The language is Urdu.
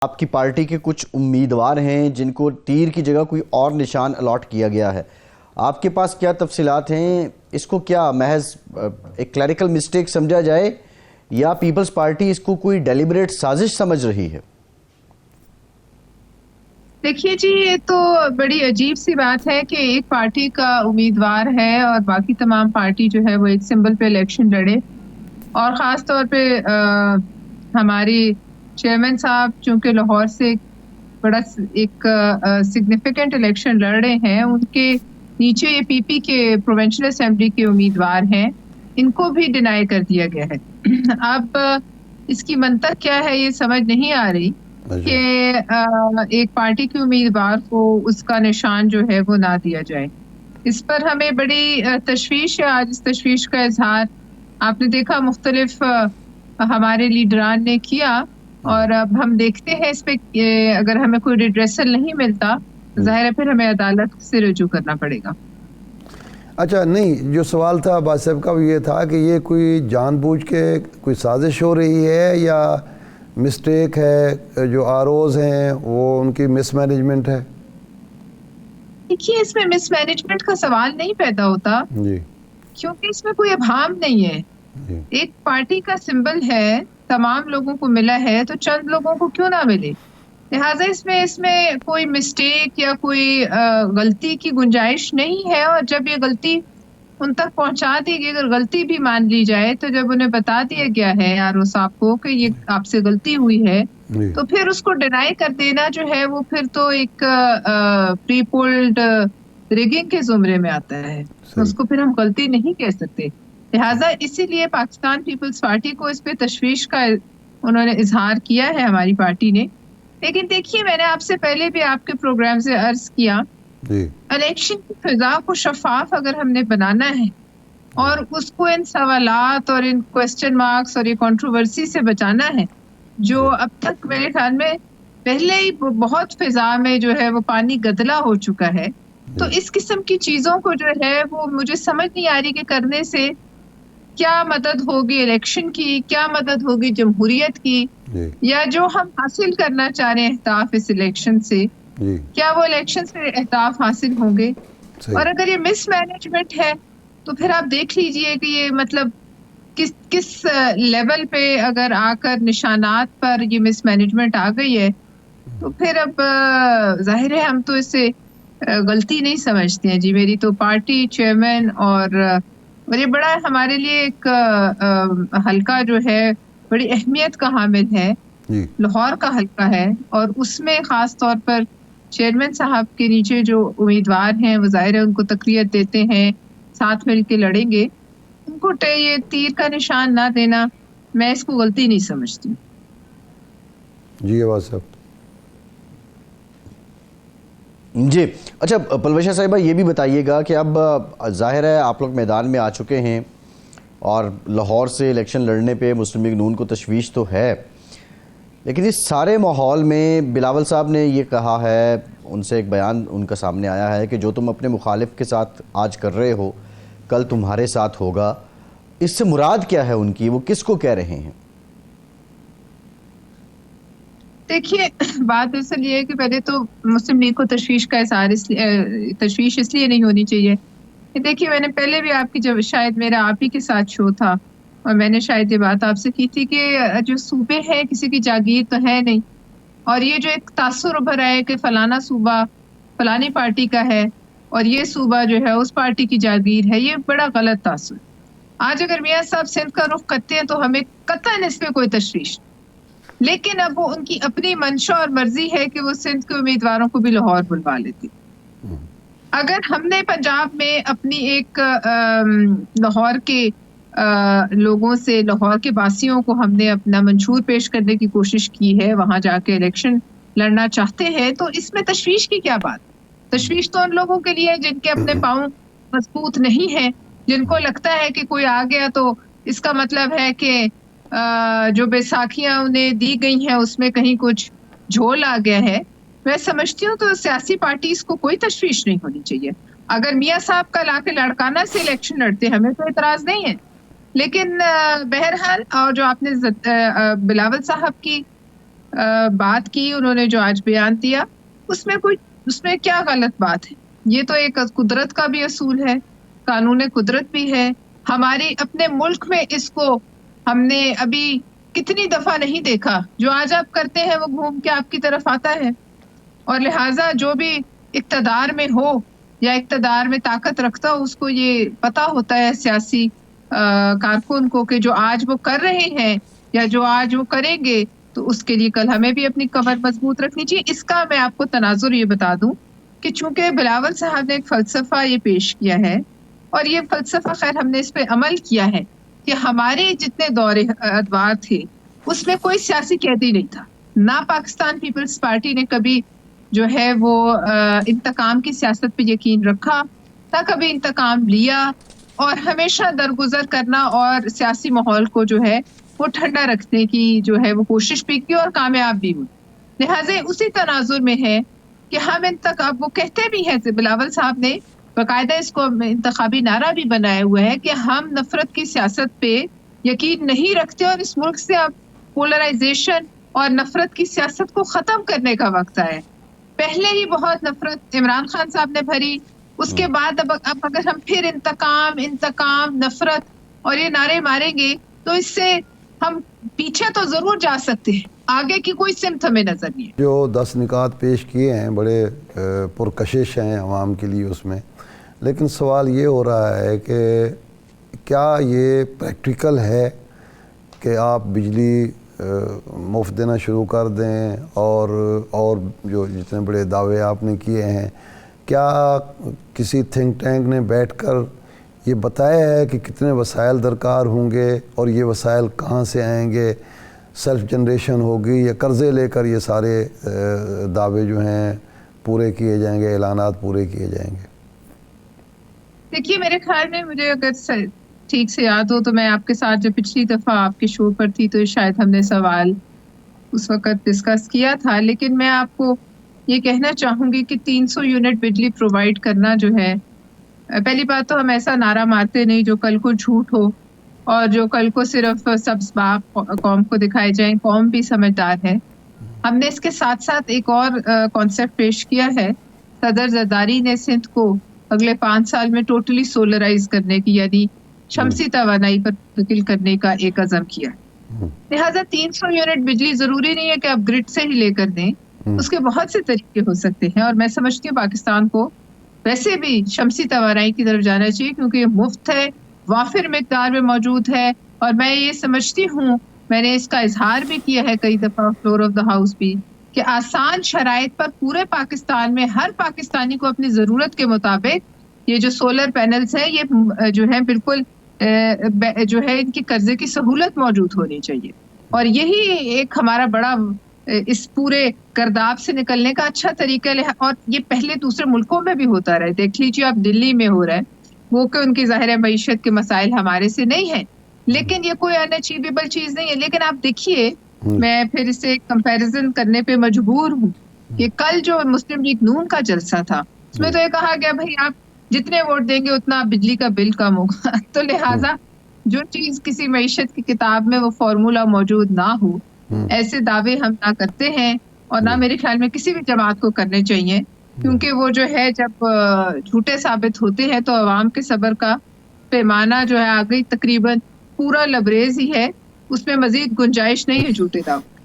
آپ کی پارٹی کے کچھ امیدوار ہیں جن کو تیر کی جگہ کوئی اور نشان الاٹ کیا گیا ہے، آپ کے پاس کیا تفصیلات ہیں؟ اس کو کیا محض ایک کلیریکل مسٹیک سمجھا جائے یا پیپلز پارٹی اس کو کوئی ڈیلیبریٹ سازش سمجھ رہی ہے؟ دیکھیے جی، یہ تو بڑی عجیب سی بات ہے کہ ایک پارٹی کا امیدوار ہے اور باقی تمام پارٹی جو ہے وہ ایک سمبل پہ الیکشن لڑے، اور خاص طور پہ ہماری چیئرمین صاحب چونکہ لاہور سے بڑا ایک سگنیفیکنٹ الیکشن لڑ رہے ہیں، ان کے نیچے یہ پی پی کے پروونشل اسمبلی کے امیدوار ہیں، ان کو بھی ڈینائی کر دیا گیا ہے۔ اب اس کی منطق کیا ہے یہ سمجھ نہیں آ رہی کہ ایک پارٹی کے امیدوار کو اس کا نشان جو ہے وہ نہ دیا جائے۔ اس پر ہمیں بڑی تشویش ہے۔ آج اس تشویش کا اظہار آپ نے دیکھا مختلف ہمارے لیڈران نے کیا، اور اب ہم دیکھتے ہیں اس پہ اگر ہمیں کوئی ریڈریسل نہیں ملتا ظاہر ہے پھر ہمیں عدالت سے رجوع کرنا پڑے گا۔ اچھا، نہیں، جو سوال تھا عباس صاحب کا وہ یہ تھا کہ یہ کوئی جان بوجھ کے کوئی سازش ہو رہی ہے یا مسٹیک ہے، جو آر اوز ہیں وہ ان کی مس مینجمنٹ ہے؟ دیکھیے، اس میں مس مینجمنٹ کا سوال نہیں پیدا ہوتا جی، کیونکہ اس میں کوئی ابہام نہیں ہے۔ جی، ایک پارٹی کا سمبل ہے، تمام لوگوں کو ملا ہے تو چند لوگوں کو کیوں نہ ملے، لہٰذا اس میں کوئی مسٹیک یا کوئی غلطی کی گنجائش نہیں ہے۔ اور جب یہ غلطی ان تک پہنچا دی گئی، اگر غلطی بھی مان لی جائے تو جب انہیں بتا دیا گیا ہے آر او صاحب کو کہ یہ آپ سے غلطی ہوئی ہے جی، تو پھر اس کو ڈینائی کر دینا جو ہے وہ پھر تو ایک پری پولڈ ریگنگ کے زمرے میں آتا ہے، اس کو پھر ہم غلطی نہیں کہہ سکتے۔ لہٰذا اسی لیے پاکستان پیپلز پارٹی کو اس پہ تشویش کا انہوں نے اظہار کیا ہے ہماری پارٹی نے۔ لیکن دیکھیے، میں نے آپ سے پہلے بھی آپ کے پروگرام سے عرض کیا، الیکشن کی فضا کو شفاف اگر ہم نے بنانا ہے اور اس کو ان سوالات اور ان کوسچن مارکس اور یہ کنٹروورسی سے بچانا ہے جو اب تک میرے خیال میں پہلے ہی بہت فضا میں جو ہے وہ پانی گدلا ہو چکا ہے، تو اس قسم کی چیزوں کو جو ہے وہ مجھے سمجھ نہیں آ رہی کہ کرنے سے کیا مدد ہوگی الیکشن کی، کیا مدد ہوگی جمہوریت کی، یا جو ہم حاصل کرنا چاہ رہے ہیں اہداف اس الیکشن سے، کیا وہ الیکشن سے اہداف حاصل ہوں گے۔ اور اگر یہ مس مینجمنٹ ہے تو پھر آپ دیکھ لیجئے کہ یہ مطلب کس لیول پہ اگر آ کر نشانات پر یہ مس مینجمنٹ آ گئی ہے تو پھر اب ظاہر ہے ہم تو اس سے غلطی نہیں سمجھتے ہیں جی۔ میری تو پارٹی چیئرمین اور یہ بڑا ہمارے لیے ایک حلقہ جو ہے بڑی اہمیت کا حامل ہے، لاہور کا حلقہ ہے، اور اس میں خاص طور پر چیئرمین صاحب کے نیچے جو امیدوار ہیں وہ ظاہر ہے ان کو تقویت دیتے ہیں، ساتھ مل کے لڑیں گے، ان کو یہ تیر کا نشان نہ دینا میں اس کو غلطی نہیں سمجھتی۔ جی عباس صاحب۔ جی اچھا، پلویشا صاحبہ یہ بھی بتائیے گا کہ اب ظاہر ہے آپ لوگ میدان میں آ چکے ہیں اور لاہور سے الیکشن لڑنے پہ مسلم لیگ نون کو تشویش تو ہے، لیکن اس سارے ماحول میں بلاول صاحب نے یہ کہا ہے، ان سے ایک بیان ان کا سامنے آیا ہے کہ جو تم اپنے مخالف کے ساتھ آج کر رہے ہو کل تمہارے ساتھ ہوگا۔ اس سے مراد کیا ہے ان کی؟ وہ کس کو کہہ رہے ہیں؟ دیکھیے، بات اصل یہ ہے کہ پہلے تو مسلم لیگ کو تشویش کا اظہار تشویش اس لیے نہیں ہونی چاہیے کہ دیکھیے میں نے پہلے بھی آپ کی جب شاید میرا آپ ہی کے ساتھ شو تھا اور میں نے شاید یہ بات آپ سے کی تھی کہ جو صوبے ہیں کسی کی جاگیر تو ہے نہیں، اور یہ جو ایک تاثر ابھر ہے کہ فلانا صوبہ فلانی پارٹی کا ہے اور یہ صوبہ جو ہے اس پارٹی کی جاگیر ہے، یہ بڑا غلط تاثر۔ آج اگر میاں صاحب سندھ کا رخ کرتے ہیں تو ہمیں قطعاً اس پہ کوئی تشویش، لیکن اب وہ ان کی اپنی منشا اور مرضی ہے کہ وہ سندھ کے امیدواروں کو بھی لاہور بلوا لیتے۔ اگر ہم نے پنجاب میں اپنی ایک لاہور کے لوگوں سے، لاہور کے باسیوں کو ہم نے اپنا منشور پیش کرنے کی کوشش کی ہے، وہاں جا کے الیکشن لڑنا چاہتے ہیں، تو اس میں تشویش کی کیا بات؟ تشویش تو ان لوگوں کے لیے جن کے اپنے پاؤں مضبوط نہیں ہیں، جن کو لگتا ہے کہ کوئی آ گیا تو اس کا مطلب ہے کہ جو بیساکھیاں انہیں دی گئی ہیں اس میں کہیں کچھ جھول آ گیا ہے۔ میں سمجھتی ہوں تو سیاسی پارٹیز کو کوئی تشویش نہیں ہونی چاہیے۔ اگر میاں صاحب کا لا کے لڑکانہ سے الیکشن لڑتے ہمیں تو اعتراض نہیں ہے، لیکن بہرحال اور جو آپ نے بلاول صاحب کی بات کی انہوں نے جو آج بیان دیا اس میں کیا غلط بات ہے؟ یہ تو ایک قدرت کا بھی اصول ہے، قانون قدرت بھی ہے. ہماری اپنے ملک میں اس کو ہم نے ابھی کتنی دفعہ نہیں دیکھا. جو آج آپ کرتے ہیں وہ گھوم کے آپ کی طرف آتا ہے. اور لہٰذا جو بھی اقتدار میں ہو یا اقتدار میں طاقت رکھتا ہو اس کو یہ پتا ہوتا ہے سیاسی کارکن کو کہ جو آج وہ کر رہے ہیں یا جو آج وہ کریں گے تو اس کے لیے کل ہمیں بھی اپنی کمر مضبوط رکھنی چاہیے. اس کا میں آپ کو تناظر یہ بتا دوں کہ چونکہ بلاول صاحب نے ایک فلسفہ یہ پیش کیا ہے اور یہ فلسفہ خیر ہم نے اس پہ عمل کیا ہے کہ ہمارے جتنے دور ادوار تھے اس میں کوئی سیاسی قیدی نہیں تھا. نہ پاکستان پیپلز پارٹی نے کبھی جو ہے وہ انتقام کی سیاست پہ یقین رکھا، نہ کبھی انتقام لیا، اور ہمیشہ درگزر کرنا اور سیاسی ماحول کو جو ہے وہ ٹھنڈا رکھنے کی جو ہے وہ کوشش بھی کی اور کامیاب بھی ہوئی. لہٰذا اسی تناظر میں ہے کہ ہم اب وہ کہتے بھی ہیں بلاول صاحب نے باقاعدہ اس کو انتخابی نعرہ بھی بنایا ہوا ہے کہ ہم نفرت کی سیاست پہ یقین نہیں رکھتے اور اس ملک سے اب پولرائزیشن اور نفرت کی سیاست کو ختم کرنے کا وقت آیا. پہلے ہی بہت نفرت عمران خان صاحب نے بھری، اس کے بعد اب اگر ہم پھر انتقام نفرت اور یہ نعرے ماریں گے تو اس سے ہم پیچھے تو ضرور جا سکتے ہیں، آگے کی کوئی سمت ہمیں نظر نہیں ہے. جو 10 نکات پیش کیے ہیں بڑے پرکشش ہیں عوام کے لیے اس میں، لیکن سوال یہ ہو رہا ہے کہ کیا یہ پریکٹیکل ہے کہ آپ بجلی مفت دینا شروع کر دیں اور جو جتنے بڑے دعوے آپ نے کیے ہیں، کیا کسی تھنک ٹینک نے بیٹھ کر یہ بتایا ہے کہ کتنے وسائل درکار ہوں گے اور یہ وسائل کہاں سے آئیں گے؟ سیلف جنریشن ہوگی یا قرضے لے کر یہ سارے دعوے جو ہیں پورے کیے جائیں گے، اعلانات پورے کیے جائیں گے؟ دیکھیے میرے خیال میں مجھے اگر ٹھیک سے یاد ہو تو میں آپ کے ساتھ جب پچھلی دفعہ آپ کے شو پر تھی تو شاید ہم نے سوال اس وقت ڈسکس کیا تھا، لیکن میں آپ کو یہ کہنا چاہوں گی کہ 300 یونٹ بجلی پرووائڈ کرنا جو ہے، پہلی بات تو ہم ایسا نعرہ مارتے نہیں جو کل کو جھوٹ ہو اور جو کل کو صرف سبز باغ قوم کو دکھائے جائیں. قوم بھی سمجھدار ہے. ہم نے اس کے ساتھ ساتھ ایک اور کانسیپٹ پیش کیا ہے. صدر زرداری نے سندھ کو اگلے 5 سال میں ٹوٹلی سولرائز کرنے کی یعنی شمسی توانائی پر منتقل کرنے کا ایک عزم کیا. لہٰذا 300 یونٹ بجلی ضروری نہیں ہے کہ آپ گرڈ سے ہی لے کر دیں، اس کے بہت سے طریقے ہو سکتے ہیں. اور میں سمجھتی ہوں پاکستان کو ویسے بھی شمسی توانائی کی طرف جانا چاہیے کیونکہ یہ مفت ہے، وافر مقدار میں موجود ہے. اور میں یہ سمجھتی ہوں، میں نے اس کا اظہار بھی کیا ہے کئی دفعہ فلور آف دا ہاؤس بھی، کہ آسان شرائط پر پورے پاکستان میں ہر پاکستانی کو اپنی ضرورت کے مطابق یہ جو سولر پینلز ہیں یہ جو ہے بالکل جو ہے ان کی قرضے کی سہولت موجود ہونی چاہیے. اور یہی ایک ہمارا بڑا اس پورے گرداب سے نکلنے کا اچھا طریقہ ہے. اور یہ پہلے دوسرے ملکوں میں بھی ہوتا رہا ہے. دیکھ لیجیے آپ دلی میں ہو رہا ہے، وہ کہ ان کی ظاہر معیشت کے مسائل ہمارے سے نہیں ہیں، لیکن یہ کوئی انچیویبل چیز نہیں ہے. لیکن آپ دیکھیے، میں پھر اسے کمپیریزن کرنے پہ مجبور ہوں کہ کل جو مسلم لیگ نون کا جلسہ تھا اس میں تو یہ کہا گیا بھائی آپ جتنے ووٹ دیں گے اتنا بجلی کا بل کم ہوگا. تو لہٰذا جو چیز کسی معیشت کی کتاب میں وہ فارمولا موجود نہ ہو، ایسے دعوے ہم نہ کرتے ہیں اور نہ میرے خیال میں کسی بھی جماعت کو کرنے چاہیے، کیونکہ وہ جو ہے جب جھوٹے ثابت ہوتے ہیں تو عوام کے صبر کا پیمانہ جو ہے آگے تقریباً پورا لبریز ہی ہے، اس میں مزید گنجائش نہیں ہے جھوٹے دعوے.